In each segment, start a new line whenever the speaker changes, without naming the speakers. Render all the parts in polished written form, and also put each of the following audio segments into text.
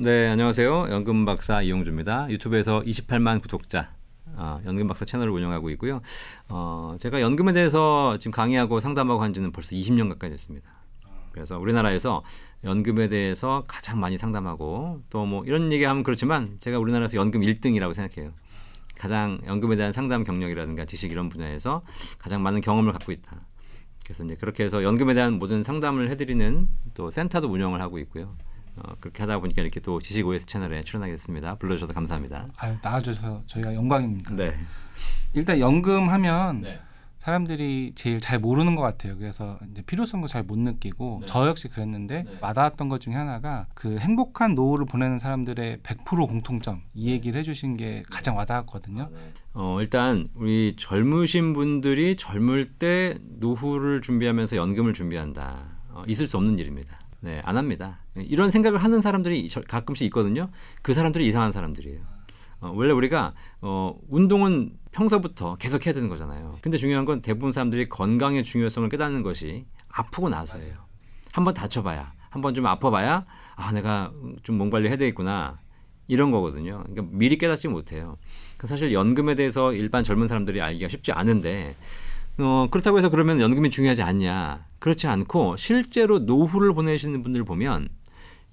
네, 안녕하세요. 연금박사 이용주입니다. 유튜브에서 28만 구독자 연금박사 채널을 운영하고 있고요. 제가 연금에 대해서 지금 강의하고 상담하고 한 지는 벌써 20년 가까이 됐습니다. 그래서 우리나라에서 연금에 대해서 가장 많이 상담하고 또 뭐 이런 얘기하면 그렇지만 제가 우리나라에서 연금 1등이라고 생각해요. 가장 연금에 대한 상담 경력이라든가 지식 이런 분야에서 가장 많은 경험을 갖고 있다. 그래서 이제 그렇게 해서 연금에 대한 모든 상담을 해드리는 또 센터도 운영을 하고 있고요. 그렇게 하다 보니까 이렇게 또 지식 OS 채널에 출연하게 됐습니다. 불러주셔서 감사합니다.
나와주셔서 저희가 영광입니다.
네.
일단 연금하면
네.
사람들이 제일 잘 모르는 것 같아요. 그래서 이제 필요성도 잘 못 느끼고
네.
저 역시 그랬는데
네.
와닿았던 것 중에 하나가 그 행복한 노후를 보내는 사람들의 100% 공통점 이 얘기를 해주신 게 가장 와닿았거든요.
일단 우리 젊으신 분들이 젊을 때 노후를 준비하면서 연금을 준비한다. 있을 수 없는 일입니다. 네, 안 합니다. 이런 생각을 하는 사람들이 가끔씩 있거든요. 그 사람들이 이상한 사람들이에요. 원래 우리가 운동은 평소부터 계속 해야 되는 거잖아요. 근데 중요한 건 대부분 사람들이 건강의 중요성을 깨닫는 것이 아프고 나서예요. 한번 다쳐봐야, 한번 좀 아파봐야 내가 좀 몸 관리해야 되겠구나 이런 거거든요. 그러니까 미리 깨닫지 못해요. 사실 연금에 대해서 일반 젊은 사람들이 알기가 쉽지 않은데 그렇다고 해서 그러면 연금이 중요하지 않냐? 그렇지 않고 실제로 노후를 보내시는 분들 보면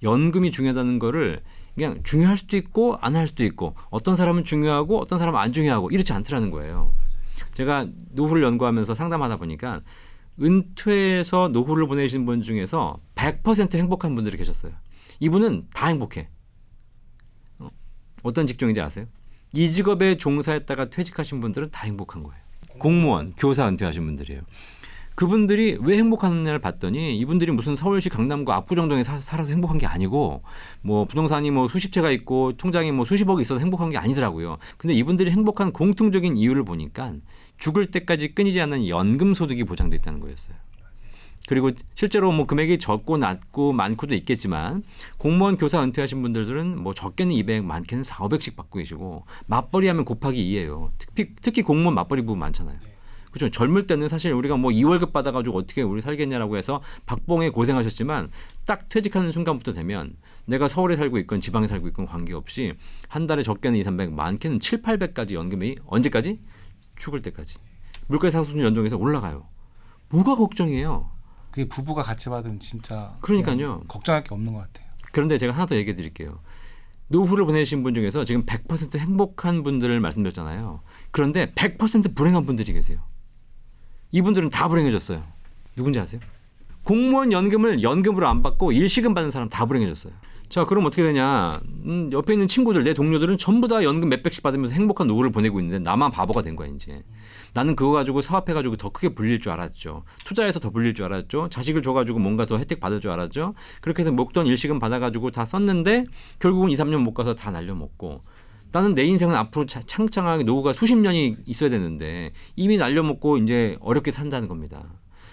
연금이 중요하다는 거를 그냥 중요할 수도 있고 안 할 수도 있고 어떤 사람은 중요하고 어떤 사람은 안 중요하고 이렇지 않더라는 거예요. 제가 노후를 연구하면서 상담하다 보니까 은퇴해서 노후를 보내신 분 중에서 100% 행복한 분들이 계셨어요. 이분은 다 행복해. 어떤 직종인지 아세요? 이 직업에 종사했다가 퇴직하신 분들은 다 행복한 거예요. 공무원, 교사 은퇴하신 분들이에요. 그분들이 왜 행복하느냐를 봤더니 이분들이 무슨 서울시 강남구 압구정동에 살아서 행복한 게 아니고 뭐 부동산이 뭐 수십 채가 있고 통장에 뭐 수십억이 있어서 행복한 게 아니더라고요. 근데 이분들이 행복한 공통적인 이유를 보니까 죽을 때까지 끊이지 않는 연금 소득이 보장돼 있다는 거였어요. 그리고 실제로 뭐 금액이 적고 낮고 많고도 있겠지만 공무원 교사 은퇴하신 분들은 뭐 적게는 200, 많게는 400씩 받고 계시고 맞벌이 하면 곱하기 2예요. 특히 공무원 맞벌이 부분 많잖아요. 그렇죠. 젊을 때는 사실 우리가 뭐 2월급 받아가지고 어떻게 우리 살겠냐라고 해서 박봉에 고생하셨지만 딱 퇴직하는 순간부터 되면 내가 서울에 살고 있건 지방에 살고 있건 관계없이 한 달에 적게는 2, 300, 많게는 7, 800까지 연금이 언제까지? 죽을 때까지. 물가 상승률 연동해서 올라가요. 뭐가 걱정이에요?
그게 부부가 같이 받으면 진짜
그러니까요.
걱정할 게 없는 것 같아요.
그런데 제가 하나 더 얘기해 드릴게요. 노후를 보내신 분 중에서 지금 100% 행복한 분들을 말씀드렸잖아요. 그런데 100% 불행한 분들이 계세요. 이분들은 다 불행해졌어요. 누군지 아세요? 공무원 연금을 연금으로 안 받고 일시금 받는 사람 다 불행해졌어요. 자, 그럼 어떻게 되냐? 옆에 있는 친구들, 내 동료들은 전부 다 연금 몇백씩 받으면서 행복한 노후를 보내고 있는데 나만 바보가 된 거야 이제. 나는 그거 가지고 사업해가지고 더 크게 불릴 줄 알았죠. 투자해서 더 불릴 줄 알았죠. 자식을 줘가지고 뭔가 더 혜택 받을 줄 알았죠. 그렇게 해서 목돈 일시금 받아가지고 다 썼는데 결국은 2, 3년 못 가서 다 날려먹고 나는 내 인생은 앞으로 창창하게 노후가 수십 년이 있어야 되는데 이미 날려먹고 이제 어렵게 산다는 겁니다.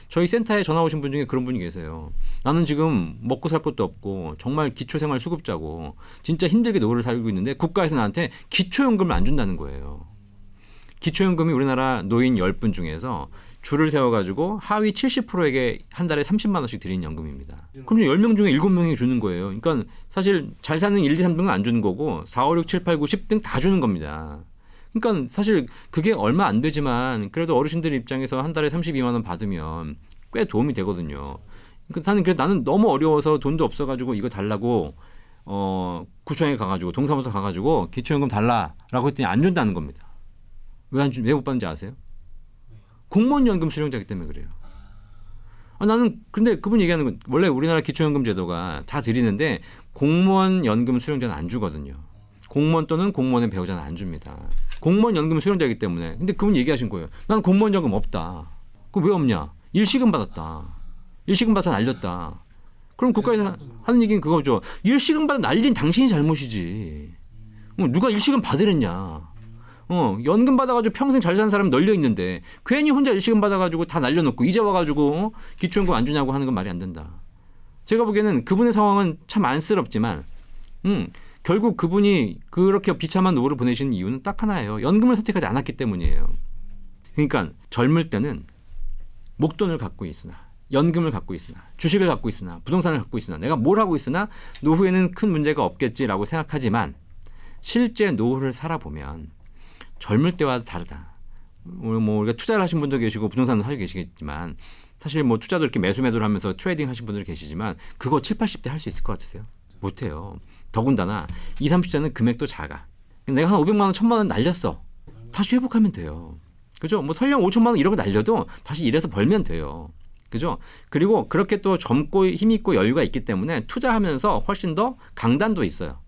저희 센터에 전화 오신 분 중에 그런 분이 계세요. 나는 지금 먹고 살 것도 없고 정말 기초생활 수급자고 진짜 힘들게 노후를 살고 있는데 국가에서 나한테 기초연금을 안 준다는 거예요. 기초연금이 우리나라 노인 10분 중에서 줄을 세워가지고 하위 70%에게 한 달에 30만 원씩 드리는 연금입니다. 그럼 10명 중에 7명이 주는 거예요. 그러니까 사실 잘 사는 1, 2, 3등은 안 주는 거고 4, 5, 6, 7, 8, 9, 10등 다 주는 겁니다. 그러니까 사실 그게 얼마 안 되지만 그래도 어르신들 입장에서 한 달에 32만 원 받으면 꽤 도움이 되거든요. 그러니까 나는 너무 어려워서 돈도 없어가지고 이거 달라고 구청에 가가지고 동사무소 가가지고 기초연금 달라라고 했더니 안 준다는 겁니다. 왜 못 받는지 아세요? 공무원 연금 수령자이기 때문에 그래요. 나는 근데 그분 얘기하는 건 원래 우리나라 기초연금 제도가 다 드리는데 공무원 연금 수령자는 안 주거든요. 공무원 또는 공무원의 배우자는 안 줍니다. 공무원 연금 수령자이기 때문에. 근데 그분 얘기하신 거예요. 나는 공무원 연금 없다. 그거 왜 없냐? 일시금 받았다. 일시금 받아서 날렸다. 그럼 국가에서 하는 얘기는 그거죠. 일시금 받아 날린 당신이 잘못이지. 누가 일시금 받으랬냐? 연금 받아가지고 평생 잘 사는 사람 널려 있는데 괜히 혼자 일시금 받아가지고 다 날려놓고 이제 와가지고 기초연금 안 주냐고 하는 건 말이 안 된다. 제가 보기에는 그분의 상황은 참 안쓰럽지만 결국 그분이 그렇게 비참한 노후를 보내시는 이유는 딱 하나예요. 연금을 선택하지 않았기 때문이에요. 그러니까 젊을 때는 목돈을 갖고 있으나 연금을 갖고 있으나 주식을 갖고 있으나 부동산을 갖고 있으나 내가 뭘 하고 있으나 노후에는 큰 문제가 없겠지라고 생각하지만 실제 노후를 살아보면 젊을 때와 다르다. 뭐 우리가 투자를 하신 분도 계시고 부동산도 하고 계시겠지만 사실 뭐 투자도 이렇게 매수매도를 하면서 트레이딩 하신 분들 계시지만 그거 7, 80대 할 수 있을 것 같으세요? 못해요. 더군다나 20, 30대는 금액도 작아. 내가 한 500만 원, 1000만 원 날렸어. 다시 회복하면 돼요. 그죠? 뭐 설령 5천만 원 이런 거 날려도 다시 일해서 벌면 돼요. 그죠? 그리고 그렇게 또 젊고 힘있고 여유가 있기 때문에 투자하면서 훨씬 더 강단도 있어요.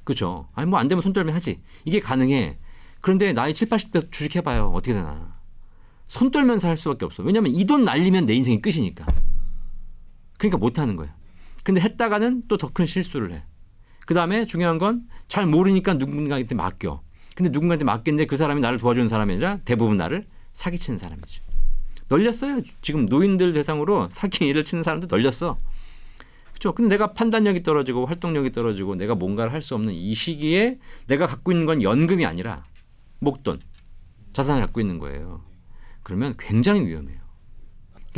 그죠? 아니 뭐 안 되면 손 떨면 하지. 이게 가능해. 그런데 나이 7, 80대 주식해봐요. 어떻게 되나. 손 떨면서 할 수밖에 없어. 왜냐하면 이 돈 날리면 내 인생이 끝이니까. 그러니까 못하는 거야. 근데 했다가는 또 더 큰 실수를 해. 그 다음에 중요한 건 잘 모르니까 누군가한테 맡겨. 근데 누군가한테 맡겼는데 그 사람이 나를 도와주는 사람이 아니라 대부분 나를 사기치는 사람이죠. 널렸어요. 지금 노인들 대상으로 사기 일을 치는 사람도 널렸어. 그렇죠. 근데 내가 판단력이 떨어지고 활동력이 떨어지고 내가 뭔가를 할 수 없는 이 시기에 내가 갖고 있는 건 연금이 아니라 목돈, 자산을 갖고 있는 거예요. 그러면 굉장히 위험해요.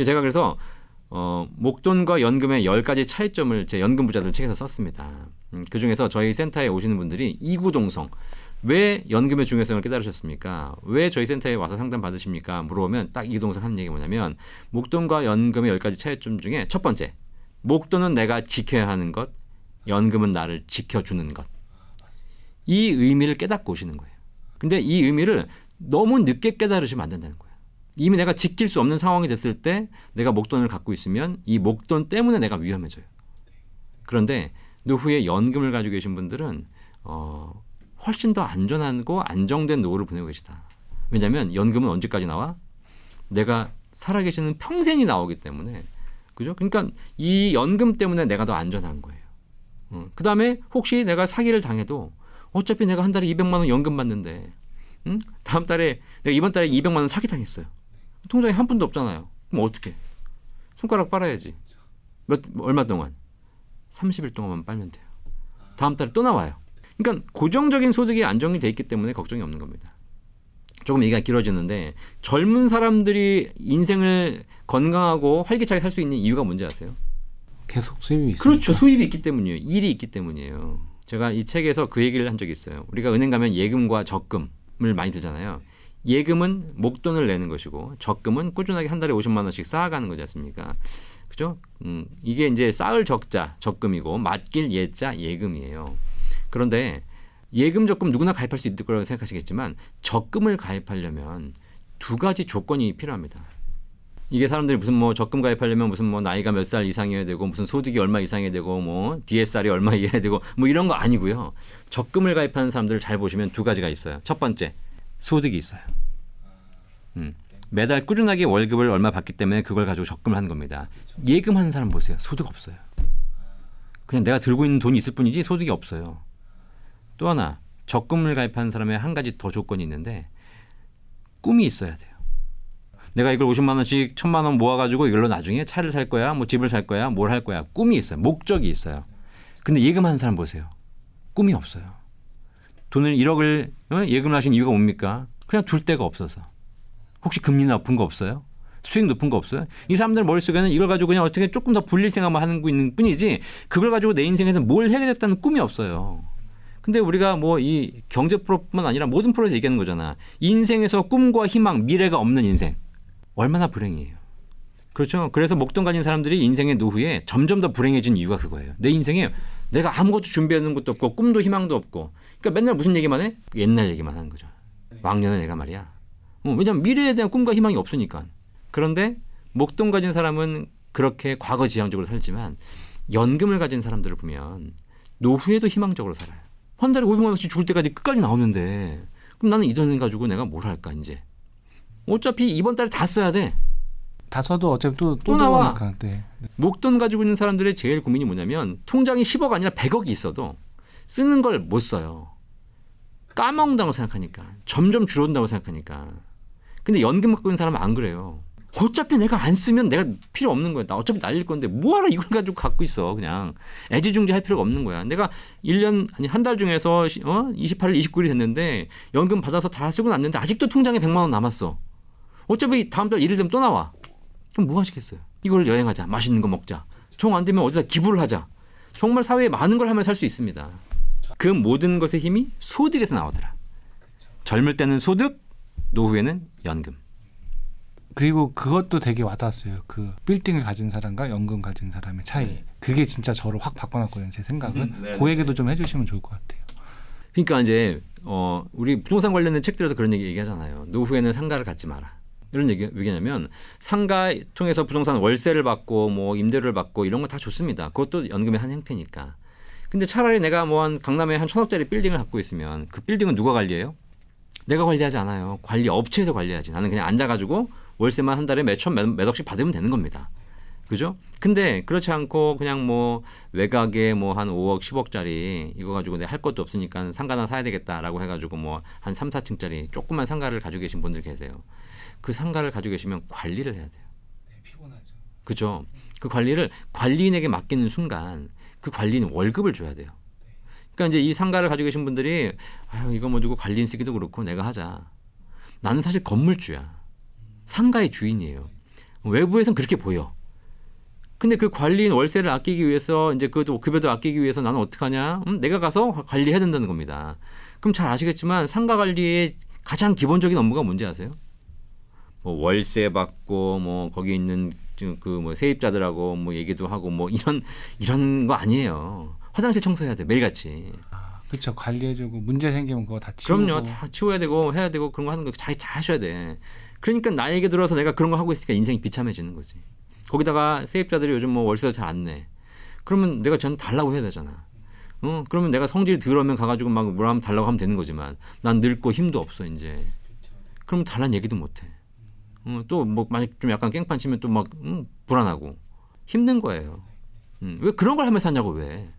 제가 그래서 목돈과 연금의 10가지 차이점을 제 연금 부자들 책에서 썼습니다. 그중에서 저희 센터에 오시는 분들이 이구동성, 왜 연금의 중요성을 깨달으셨습니까? 왜 저희 센터에 와서 상담 받으십니까? 물어보면 딱 이구동성 하는 얘기가 뭐냐면 목돈과 연금의 10가지 차이점 중에 첫 번째, 목돈은 내가 지켜야 하는 것, 연금은 나를 지켜주는 것. 이 의미를 깨닫고 오시는 거예요. 근데 이 의미를 너무 늦게 깨달으시면 안 된다는 거예요. 이미 내가 지킬 수 없는 상황이 됐을 때 내가 목돈을 갖고 있으면 이 목돈 때문에 내가 위험해져요. 그런데 노후에 연금을 가지고 계신 분들은 훨씬 더 안전하고 안정된 노후를 보내고 계시다. 왜냐하면 연금은 언제까지 나와? 내가 살아계시는 평생이 나오기 때문에. 그죠? 그러니까 이 연금 때문에 내가 더 안전한 거예요. 그 다음에 혹시 내가 사기를 당해도 어차피 내가 한 달에 200만 원 연금 받는데 다음 달에 내가 이번 달에 200만 원 사기 당했어요. 통장에 한 푼도 없잖아요. 그럼 어떻게? 손가락 빨아야지. 얼마 동안? 30일 동안만 빨면 돼요. 다음 달에 또 나와요. 그러니까 고정적인 소득이 안정이 돼 있기 때문에 걱정이 없는 겁니다. 조금 얘기가 길어지는데 젊은 사람들이 인생을 건강하고 활기차게 살 수 있는 이유가 뭔지 아세요?
계속 수입이 있으니까.
그렇죠. 수입이 있기 때문이에요. 일이 있기 때문이에요. 제가 이 책에서 그 얘기를 한 적이 있어요. 우리가 은행 가면 예금과 적금을 많이 들잖아요. 예금은 목돈을 내는 것이고 적금은 꾸준하게 한 달에 50만 원씩 쌓아가는 거지 않습니까? 그죠? 이게 이제 쌓을 적자 적금이고 맡길 예자 예금이에요. 그런데 예금 적금 누구나 가입할 수 있을 거라고 생각하시겠지만 적금을 가입하려면 두 가지 조건이 필요합니다. 이게 사람들이 무슨 뭐 적금 가입하려면 무슨 뭐 나이가 몇 살 이상이어야 되고 무슨 소득이 얼마 이상이어야 되고 뭐 DSR이 얼마 이해야 되고 뭐 이런 거 아니고요. 적금을 가입하는 사람들을 잘 보시면 두 가지가 있어요. 첫 번째, 소득이 있어요. 매달 꾸준하게 월급을 얼마 받기 때문에 그걸 가지고 적금을 하는 겁니다. 예금하는 사람 보세요. 소득 없어요. 그냥 내가 들고 있는 돈이 있을 뿐이지 소득이 없어요. 또 하나, 적금을 가입하는 사람의 한 가지 더 조건이 있는데 꿈이 있어야 돼요. 내가 이걸 50만 원씩 1000만 원 모아가지고 이걸로 나중에 차를 살 거야, 뭐 집을 살 거야, 뭘 할 거야. 꿈이 있어요. 목적이 있어요. 근데 예금하는 사람 보세요. 꿈이 없어요. 돈을 1억을 예금을 하신 이유가 뭡니까? 그냥 둘 데가 없어서. 혹시 금리 높은 거 없어요? 수익 높은 거 없어요? 이 사람들 머릿속에는 이걸 가지고 그냥 어떻게 조금 더 불릴 생각만 하는 거 있는 뿐이지 그걸 가지고 내 인생에서 뭘 해야겠다는 꿈이 없어요. 근데 우리가 뭐 이 경제 프로뿐만 아니라 모든 프로에서 얘기하는 거잖아. 인생에서 꿈과 희망, 미래가 없는 인생. 얼마나 불행이에요. 그렇죠. 그래서 목돈 가진 사람들이 인생의 노후에 점점 더 불행해진 이유가 그거예요. 내 인생에 내가 아무것도 준비하는 것도 없고 꿈도 희망도 없고 그러니까 맨날 무슨 얘기만 해? 옛날 얘기만 하는 거죠. 왕년의 내가 말이야. 왜냐하면 미래에 대한 꿈과 희망이 없으니까. 그런데 목돈 가진 사람은 그렇게 과거지향적으로 살지만 연금을 가진 사람들을 보면 노후에도 희망적으로 살아요. 한 달에 500만 원씩 죽을 때까지 끝까지 나오는데 그럼 나는 이 돈을 가지고 내가 뭘 할까 이제. 어차피 이번 달에 다 써야 돼.
다 써도 어차피 또
나와.
들어오니까. 네.
목돈 가지고 있는 사람들의 제일 고민이 뭐냐면 통장이 10억 아니라 100억이 있어도 쓰는 걸 못 써요. 까먹는다고 생각하니까. 점점 줄어든다고 생각하니까. 근데 연금 갖고 있는 사람은 안 그래요. 어차피 내가 안 쓰면 내가 필요 없는 거야. 나 어차피 날릴 건데 뭐하러 이걸 가지고 갖고 있어. 그냥 애지중지 할 필요가 없는 거야. 내가 1년 아니 한 달 중에서 28일 29일이 됐는데 연금 받아서 다 쓰고 났는데 아직도 통장에 100만 원 남았어. 어차피 다음 달 1일 되면 또 나와. 그럼 뭐 하시겠어요? 이걸 여행하자, 맛있는 거 먹자. 정 안 되면 어디다 기부를 하자. 정말 사회에 많은 걸 하면 살 수 있습니다. 그 모든 것의 힘이 소득에서 나오더라. 젊을 때는 소득, 노후에는 연금.
그리고 그것도 되게 와닿았어요. 그 빌딩을 가진 사람과 연금 가진 사람의 차이.
네.
그게 진짜 저를 확 바꿔놨거든요. 제 생각을.
네,
그 얘기도 좀 해주시면 좋을 것 같아요.
그러니까 이제 우리 부동산 관련된 책들에서 그런 얘기하잖아요. 노후에는 상가를 갖지 마라. 이런 얘기냐면 상가 통해서 부동산 월세를 받고 뭐 임대료를 받고 이런 거 다 좋습니다. 그것도 연금의 한 형태니까. 근데 차라리 내가 뭐 한 강남에 한 1,000억짜리 빌딩을 갖고 있으면 그 빌딩은 누가 관리해요? 내가 관리하지 않아요. 관리 업체에서 관리하지. 나는 그냥 앉아가지고 월세만 한 달에 몇 억씩 받으면 되는 겁니다. 그죠? 근데 그렇지 않고 그냥 뭐 외곽에 뭐 한 5억, 10억짜리 이거 가지고 내가 할 것도 없으니까 상가나 사야 되겠다라고 해가지고 뭐 한 3, 4층짜리 조그만 상가를 가지고 계신 분들 계세요. 그 상가를 가지고 계시면 관리를 해야 돼요.
네, 피곤하죠.
그죠? 그 관리를 관리인에게 맡기는 순간 그 관리인 월급을 줘야 돼요. 그러니까 이제 이 상가를 가지고 계신 분들이 아유 이거 뭐 두고 관리인 쓰기도 그렇고 내가 하자. 나는 사실 건물주야. 상가의 주인이에요. 외부에선 그렇게 보여. 근데 그 관리인 월세를 아끼기 위해서 이제 그 급여도 아끼기 위해서 나는 어떡하냐? 내가 가서 관리해야 된다는 겁니다. 그럼 잘 아시겠지만 상가 관리의 가장 기본적인 업무가 뭔지 아세요? 뭐 월세 받고 뭐 거기 있는 그 뭐 세입자들하고 뭐 얘기도 하고 뭐 이런 거 아니에요. 화장실 청소해야 돼 매일같이.
그렇죠. 관리해주고 문제 생기면 그거 다 치우고.
그럼요. 다 치워야 되고 해야 되고 그런 거 하는 거 자기 다 하셔야 돼. 그러니까 나에게 들어서 내가 그런 거 하고 있으니까 인생이 비참해지는 거지. 거기다가 세입자들이 요즘 뭐 월세도 잘 안 내. 그러면 내가 전 달라고 해야 되잖아. 그러면 내가 성질이 더러우면 가가지고 막 뭐라 하면 달라고 하면 되는 거지만 난 늙고 힘도 없어 이제. 그러면 달란 얘기도 못 해. 또 뭐 만약 좀 약간 깽판 치면 또 막 불안하고 힘든 거예요. 왜 그런 걸 하면서 사냐고 왜?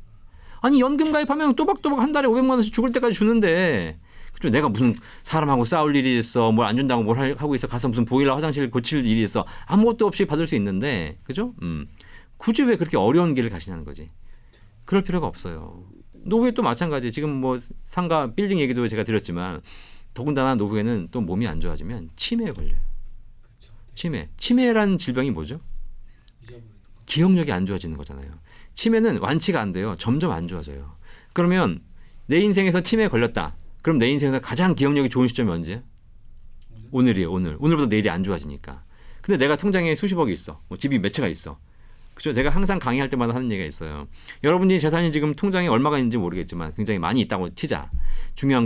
아니 연금 가입하면 또박또박 한 달에 500만 원씩 죽을 때까지 주는데 그죠? 내가 무슨 사람하고 싸울 일이 있어 뭘 안 준다고 뭘 하고 있어 가서 무슨 보일러 화장실 고칠 일이 있어 아무것도 없이 받을 수 있는데 그죠? 굳이 왜 그렇게 어려운 길을 가시냐는 거지. 그럴 필요가 없어요. 노후에 또 마찬가지. 지금 뭐 상가 빌딩 얘기도 제가 드렸지만 더군다나 노후에는 또 몸이 안 좋아지면 치매에 걸려요. 치매라는 질병이 뭐죠? 기억력이 안 좋아지는 거잖아요. 치매는 완치가 안 돼요. 점점 안 좋아져요. 그러면 내 인생에서 치매에 걸렸다. 그럼 내 인생에서 가장 기억력이 좋은 시점이 언제야? 오늘이에요. 오늘보다 내일이 안 좋아지니까. 근데 내가 통장에 수십억이 있어. 뭐 집이 몇 채가 있어. 그죠? 제가 항상 강의할 때마다 하는 얘기가 있어요. 여러분이 재산이 지금 통장에 얼마가 있는지 모르겠지만 굉장히 많이 있다고 치자.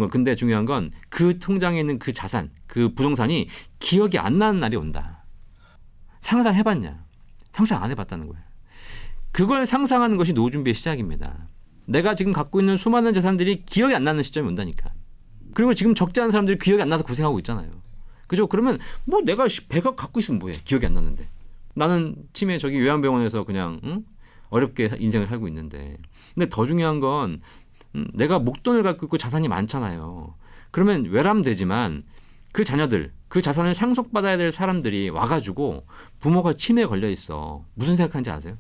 근데 중요한 건 그 통장에 있는 그 자산, 그 부동산이 기억이 안 나는 날이 온다. 상상해봤냐? 상상 안 해봤다는 거예요. 그걸 상상하는 것이 노후 준비의 시작입니다. 내가 지금 갖고 있는 수많은 자산들이 기억이 안 나는 시점이 온다니까. 그리고 지금 적지 않은 사람들이 기억이 안 나서 고생하고 있잖아요. 그죠? 그러면 뭐 내가 100억 갖고 있으면 뭐해? 기억이 안 나는데. 나는 치매 저기 요양병원에서 그냥 어렵게 인생을 살고 있는데. 근데 더 중요한 건 내가 목돈을 갖고 있고 자산이 많잖아요. 그러면 외람되지만 그 자녀들, 그 자산을 상속받아야 될 사람들이 와가지고 부모가 치매에 걸려 있어. 무슨 생각하는지 아세요?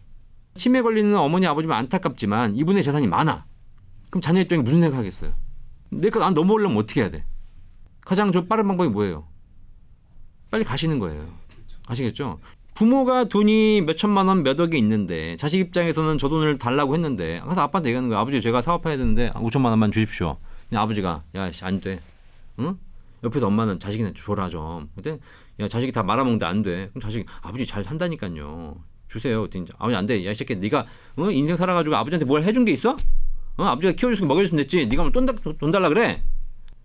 치매에 걸리는 어머니 아버지면 안타깝지만 이분의 재산이 많아. 그럼 자녀 입장에 무슨 생각하겠어요? 내가 난 넘어오려면 어떻게 해야 돼? 가장 빠른 방법이 뭐예요? 빨리 가시는 거예요. 아시겠죠? 부모가 돈이 몇 천만 원, 몇 억이 있는데 자식 입장에서는 저 돈을 달라고 했는데 가서 아빠한테 얘기하는 거야. 아버지 제가 사업해야 되는데 5천만 원만 주십시오. 근데 아버지가 야 안 돼. 응? 옆에서 엄마는 자식이나 줘라 좀. 근데 야 자식이 다 말아먹는데 안 돼. 그럼 자식이 아버지 잘 산다니까요. 주세요. 아버지 안 돼. 야 이 새끼 네가 인생 살아가지고 아버지한테 뭘 해준 게 있어? 아버지가 키워줬으면 먹여줬으면 됐지. 네가 뭐 돈 달라 그래?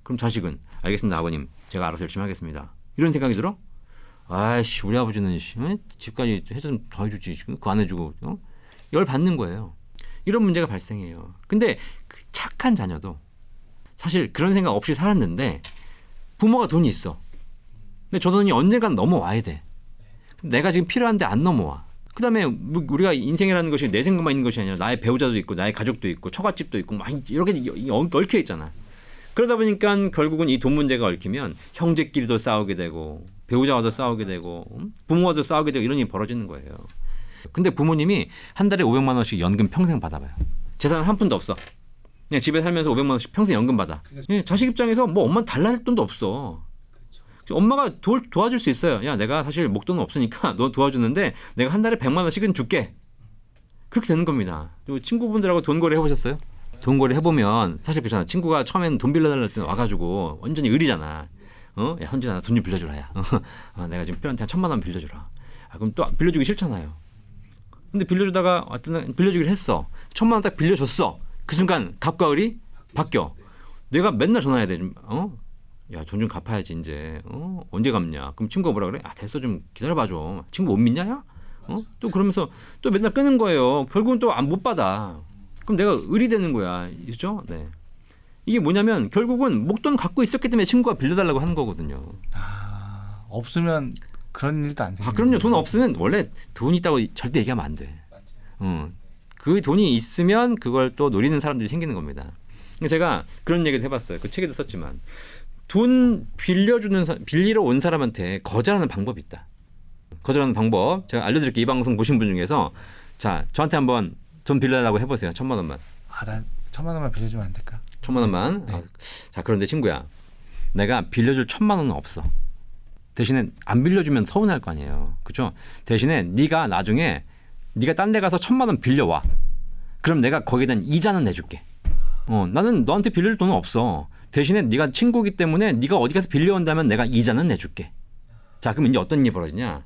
그럼 자식은 알겠습니다 아버님. 제가 알아서 열심히 하겠습니다. 이런 생각이 들어? 아이씨 우리 아버지는 집까지 해준 더 해주지. 그거 안 해주고 열 받는 거예요. 이런 문제가 발생해요. 근데 그 착한 자녀도 사실 그런 생각 없이 살았는데 부모가 돈이 있어. 근데 저 돈이 언젠간 넘어와야 돼. 내가 지금 필요한데 안 넘어와. 그 다음에 우리가 인생이라는 것이 내 생각만 있는 것이 아니라 나의 배우자도 있고 나의 가족도 있고 처갓집도 있고 막 이렇게 얽혀 있잖아. 그러다 보니까 결국은 이 돈 문제가 얽히면 형제끼리도 싸우게 되고 배우자와도 싸우게 되고 부모와도 싸우게 되고 이런 일이 벌어지는 거예요. 근데 부모님이 한 달에 500만 원씩 연금 평생 받아봐요. 재산 한 푼도 없어. 그냥 집에 살면서 500만 원씩 평생 연금 받아. 자식 입장에서 뭐 엄마는 달라질 돈도 없어. 엄마가 도와줄 수 있어요. 야, 내가 사실 목돈은 없으니까 너 도와주는데 내가 한 달에 100만 원씩은 줄게. 그렇게 되는 겁니다. 그리고 친구분들하고 돈 거래 해보셨어요? 돈 거래 해보면 사실 그렇잖아. 친구가 처음엔 돈 빌려달랄 때 와가지고 완전히 의리잖아. 야, 현진아, 나 돈 좀 빌려주라. 야. 내가 지금 필요한테 한 1,000만 원 빌려주라. 그럼 또 빌려주기 싫잖아요. 근데 빌려주다가 어떤 빌려주기를 했어. 1,000만 원 딱 빌려줬어. 그 순간 갑과 을이 바뀌어. 내가 맨날 전화해야 돼. 야, 돈 좀 갚아야지 이제. 언제 갚냐? 그럼 친구가 뭐라 그래? 됐어, 좀 기다려봐줘. 친구 못 믿냐, 야? 또 그러면서 또 맨날 끄는 거예요. 결국은 또 못 받아. 그럼 내가 을이 되는 거야, 그죠? 네. 이게 뭐냐면 결국은 목돈 갖고 있었기 때문에 친구가 빌려달라고 하는 거거든요.
없으면 그런 일도 안 생겨요.
그럼요. 돈 없으면 원래 돈 있다고 절대 얘기하면 안 돼. 그 돈이 있으면 그걸 또 노리는 사람들이 생기는 겁니다. 제가 그런 얘기도 해봤어요. 그 책에도 썼지만 돈 빌리러 온 사람한테 거절하는 방법이 있다. 거절하는 방법 제가 알려드릴게요. 이 방송 보신 분 중에서 자, 저한테 한번 돈 빌려달라고 해보세요. 1,000만 원만.
난 1,000만 원만 빌려주면 안 될까?
1,000만 원만.
네.
자, 그런데 친구야, 내가 빌려줄 1,000만 원은 없어. 대신에 안 빌려주면 서운할 거 아니에요. 그렇죠? 대신에 네가 나중에 네가 딴 데 가서 1,000만 원 빌려와. 그럼 내가 거기에 대한 이자는 내줄게. 나는 너한테 빌릴 돈은 없어. 대신에 네가 친구기 때문에 네가 어디 가서 빌려온다면 내가 이자는 내줄게. 자, 그럼 이제 어떤 일이 벌어지냐?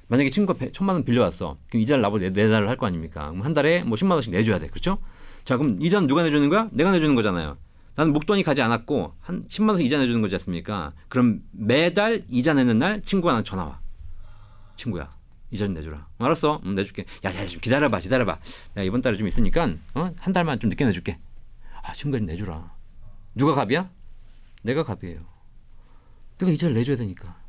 만약에 친구가 1,000만 원 빌려왔어. 그럼 이자를 나보고 내달을 할 거 아닙니까? 그럼 한 달에 뭐 10만 원씩 내줘야 돼. 그렇죠? 자, 그럼 이자는 누가 내주는 거야? 내가 내주는 거잖아요. 나는 목돈이 가지 않았고 한 10만 원씩 이자 내주는 거지 않습니까? 그럼 매달 이자 내는 날 친구가 나한테 전화 와. 친구야, 이자 좀 내주라. 알았어. 내줄게. 야, 좀 기다려봐. 내가 이번 달에 좀 있으니까 한 달만 좀 늦게 내줄게. 친구가 좀 내주라. 누가 갑이야? 내가 갑이에요. 내가 이자를 내줘야 되니까.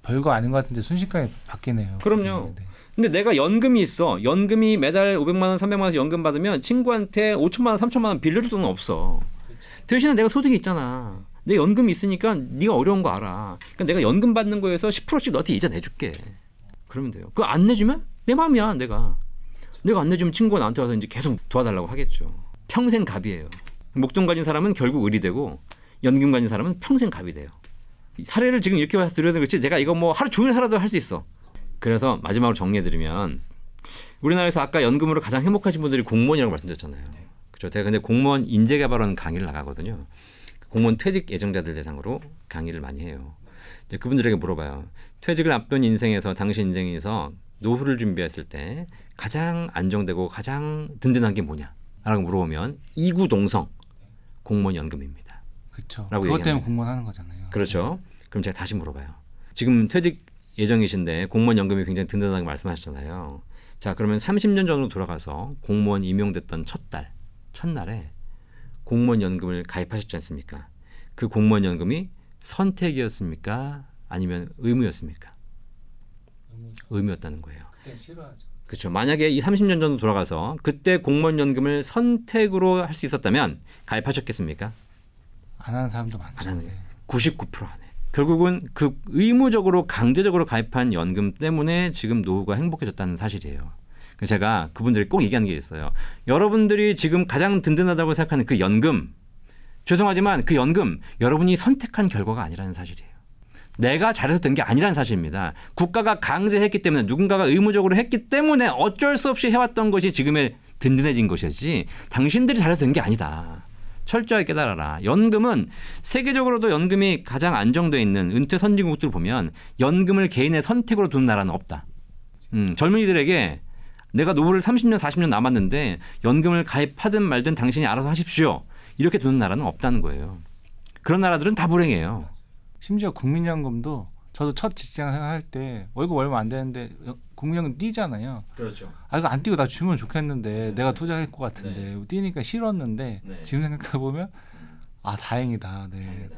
별거 아닌 것 같은데 순식간에 바뀌네요.
그럼요.
네.
근데 내가 연금이 있어. 연금이 매달 500만 원, 300만 원씩 연금 받으면 친구한테 5천만 원, 3천만 원 빌려줄 돈은 없어. 대신에 내가 소득이 있잖아. 내 연금이 있으니까 네가 어려운 거 알아. 그러니까 내가 연금 받는 거에서 10%씩 너한테 이자 내줄게. 그러면 돼요. 그거 안 내주면 내 마음이야. 내가 안 내주면 친구가 나한테 와서 이제 계속 도와달라고 하겠죠. 평생 갑이에요. 목돈 가진 사람은 결국 을이 되고 연금 가진 사람은 평생 갑이 돼요. 사례를 지금 이렇게 와서 드려야 그렇지 제가 이거 뭐 하루 종일 살아도 할 수 있어. 그래서 마지막으로 정리해드리면 우리나라에서 아까 연금으로 가장 행복하신 분들이 공무원이라고 말씀드렸잖아요. 그렇죠. 제가 근데 공무원 인재개발원 강의를 나가거든요. 공무원 퇴직 예정자들 대상으로 강의를 많이 해요. 이제 그분들에게 물어봐요. 퇴직을 앞둔 인생에서 당신 인생에서 노후를 준비했을 때 가장 안정되고 가장 든든한 게 뭐냐? 라고 물어보면 이구동성 공무원 연금입니다.
그렇죠.
라고
그것 때문에
얘기합니다.
공무원 하는 거잖아요.
그렇죠. 그럼 제가 다시 물어봐요. 지금 퇴직 예정이신데 공무원 연금이 굉장히 든든하다고 말씀하셨잖아요. 자, 그러면 30년 전으로 돌아가서 공무원 임용됐던 첫날에 공무원 연금을 가입하셨지 않습니까? 그 공무원 연금이 선택이었습니까? 아니면 의무였습니까? 의무였다는 거예요.
그때 싫어하죠.
그렇죠. 만약에 이 30년 전으로 돌아가서 그때 공무원 연금을 선택으로 할 수 있었다면 가입하셨겠습니까?
안 하는 사람도 많죠.
안 하는 거예요. 99% 안 해. 결국은 그 의무적으로 강제적으로 가입한 연금 때문에 지금 노후가 행복해졌다는 사실이에요. 그래서 제가 그분들이 꼭 얘기하는 게 있어요. 여러분들이 지금 가장 든든하다고 생각하는 그 연금, 죄송하지만 그 연금 여러분이 선택한 결과가 아니라는 사실이에요. 내가 잘해서 된 게 아니라는 사실입니다. 국가가 강제했기 때문에 누군가가 의무적으로 했기 때문에 어쩔 수 없이 해왔던 것이 지금의 든든해진 것이지 당신들이 잘해서 된 게 아니다. 철저하게 깨달아라. 연금은 세계적으로도 연금이 가장 안정되어 있는 은퇴 선진국들 보면 연금을 개인의 선택으로 두는 나라는 없다. 젊은이들에게 내가 노후를 30년 40년 남았는데 연금을 가입하든 말든 당신이 알아서 하십시오. 이렇게 두는 나라는 없다는 거예요. 그런 나라들은 다 불행해요.
심지어 국민연금도 저도 첫 직장 생활할 때 월급 얼마 안 되는데 국민연금 띄잖아요.
그렇죠.
이거 안 띄고 나 주면 좋겠는데 내가 투자할 것 같은데 띄니까 싫었는데 지금 생각해 보면 다행이다. 네.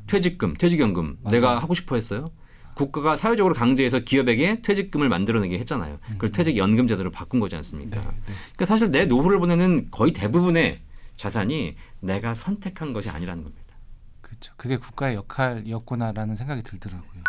퇴직금, 퇴직연금
맞아요.
내가 하고 싶어 했어요. 국가가 사회적으로 강제해서 기업에게 퇴직금을 만들어내게 했잖아요. 그걸 퇴직연금 제도로 바꾼 거지 않습니까? 그러니까 사실 내 노후를 보내는 거의 대부분의 자산이 내가 선택한 것이 아니라는 겁니다.
그렇죠. 그게 국가의 역할이었구나라는 생각이 들더라고요.